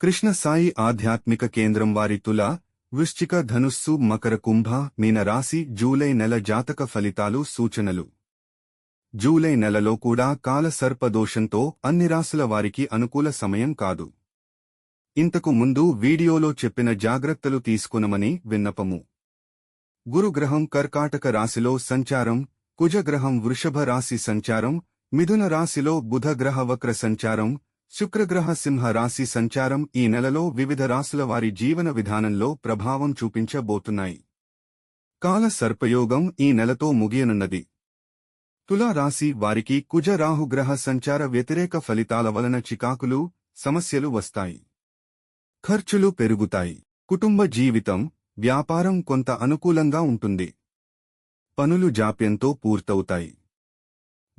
కృష్ణ సాయి ఆధ్యాత్మిక కేంద్రం వారి తుల, వృశ్చిక, ధనుస్సు, మకర, కుంభ, మీన రాశి జూలై నెల జాతక ఫలితాలు సూచనలు. జూలై నెలలో కూడా కాల సర్పదోషంతో అన్ని రాశుల వారికి అనుకూల సమయం కాదు. ఇంతకు ముందు వీడియోలో చెప్పిన జాగ్రత్తలు తీసుకునమని విన్నపము. గురుగ్రహం కర్కాటక రాశిలో సంచారం, కుజగ్రహం వృషభ రాశి సంచారం, మిథున రాశిలో బుధగ్రహ వక్ర సంచారం, శుక్రగ్రహ సింహ రాశి సంచారం ఈ నెలలో వివిధ రాశుల వారి జీవన విధానంలో ప్రభావం చూపించబోతున్నాయి. కాల సర్పయోగం ఈ నెలతో ముగియనున్నది. తులా రాశి వారికి కుజ రాహుగ్రహ సంచార వ్యతిరేక ఫలితాల వలన చికాకులు, సమస్యలు వస్తాయి. ఖర్చులు పెరుగుతాయి. కుటుంబ జీవితం, వ్యాపారం కొంత అనుకూలంగా ఉంటుంది. పనులు జాప్యంతో పూర్తవుతాయి.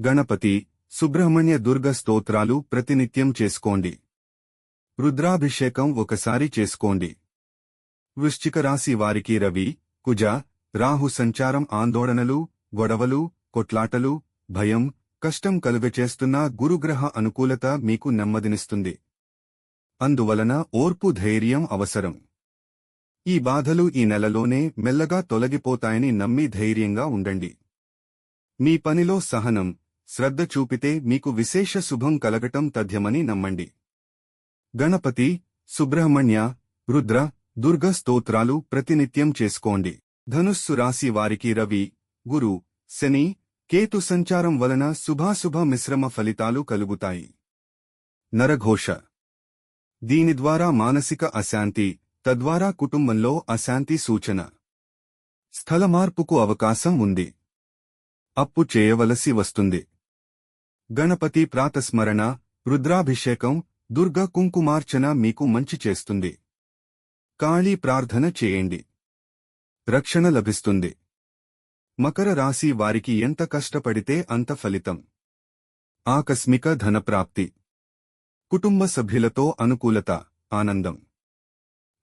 గణపతి, సుబ్రహ్మణ్య దుర్గ స్తోత్రాలు ప్రతినిత్యం చేసుకోండి. రుద్రాభిషేకం ఒకసారి చేసుకోండి. వృశ్చిక రాశి వారికి రవి, కుజ, రాహు సంచారం ఆందోళనలు, గొడవలు, కొట్లాటలు, భయం, కష్టం కలుగచేస్తున్న గురుగ్రహ అనుకూలత మీకు నెమ్మదినిస్తుంది. అందువలన ఓర్పు, ధైర్యం అవసరం. ఈ బాధలు ఈ నెలలోనే మెల్లగా తొలగిపోతాయని నమ్మి ధైర్యంగా ఉండండి. మీ పనిలో సహనం, శ్రద్ధ చూపితే మీకు విశేష శుభం కలగటం తథ్యమని నమ్మండి. గణపతి, సుబ్రహ్మణ్య, రుద్ర, దుర్గ స్తోత్రాలు ప్రతినిత్యం చేసుకోండి. ధనుస్సు రాశి వారికి రవి, గురు, శని, కేతు సంచారం వలన శుభాశుభ మిశ్రమ ఫలితాలు కలుగుతాయి. నరఘోష. దీని ద్వారా మానసిక అశాంతి, తద్వారా కుటుంబంలో అశాంతి సూచన. స్థలమార్పుకు అవకాశం ఉంది. అప్పు చేయవలసి వస్తుంది. గణపతి ప్రాతస్మరణ, రుద్రాభిషేకం, దుర్గ కుంకుమార్చన మీకు మంచి చేస్తుంది. కాళీ ప్రార్థన చేయండి. రక్షణ లభిస్తుంది. మకర రాశి వారికి ఎంత కష్టపడితే అంత ఫలితం. ఆకస్మిక ధనప్రాప్తి. కుటుంబ సభ్యులతో అనుకూలత, ఆనందం.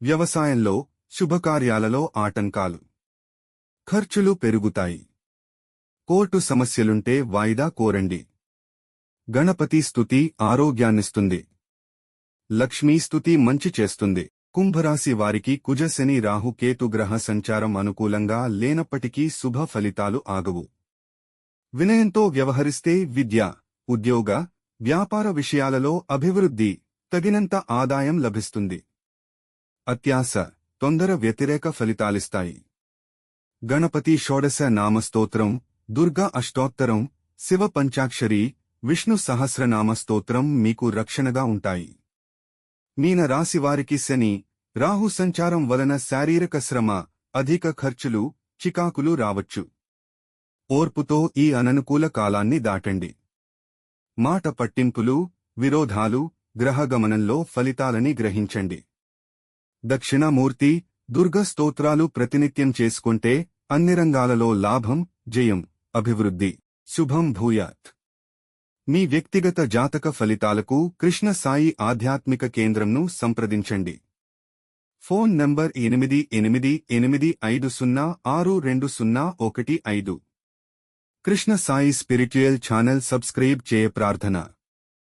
వ్యవసాయంలో, శుభకార్యాలలో ఆటంకాలు. ఖర్చులు పెరుగుతాయి. కోర్టు సమస్యలుంటే వాయిదా కోరండి. గణపతి స్తుతి ఆరోగ్యాన్నిస్తుంది. లక్ష్మీ స్తుతి మంచి చేస్తుంది. కుంభరాశి వారికి కుజ, శని, రాహు, కేతు గ్రహ సంచారం అనుకూలంగా లేనప్పటికీ శుభ ఫలితాలు ఆగవు. వినయంతో వ్యవహరిస్తే విద్య, ఉద్యోగ, వ్యాపార విషయాలలో అభివృద్ధి, తగినంత ఆదాయం లభిస్తుంది. అత్యాశ, తొందర వ్యతిరేక ఫలితాలిస్తాయి. గణపతి షోడశ నామస్తోత్రం, దుర్గా అష్టోత్తరం, శివ పంచాక్షరి, విష్ణు సహస్రనామ స్తోత్రం మీకు రక్షణగా ఉంటాయి. మీన రాశివారికి శని, రాహు సంచారం వలన శారీరక శ్రమ, అధిక ఖర్చులు, చికాకులు రావచ్చు. ఓర్పుతో ఈ అననుకూల కాలాన్ని దాటండి. మాట పట్టింపులు, విరోధాలు, గ్రహగమనంలో ఫలితాలని గ్రహించండి. దక్షిణామూర్తి, దుర్గ స్తోత్రాలు ప్రతినిత్యం చేసుకుంటే అన్ని రంగాలలో లాభం, జయం, అభివృద్ధి. శుభం భూయాత్. మీ వ్యక్తిగత జాతక ఫలితాలకు కృష్ణ సాయి ఆధ్యాత్మిక కేంద్రంను సంప్రదించండి. Phone number 8885062015. Krishna Sai spiritual channel subscribe చేయ ప్రార్థన.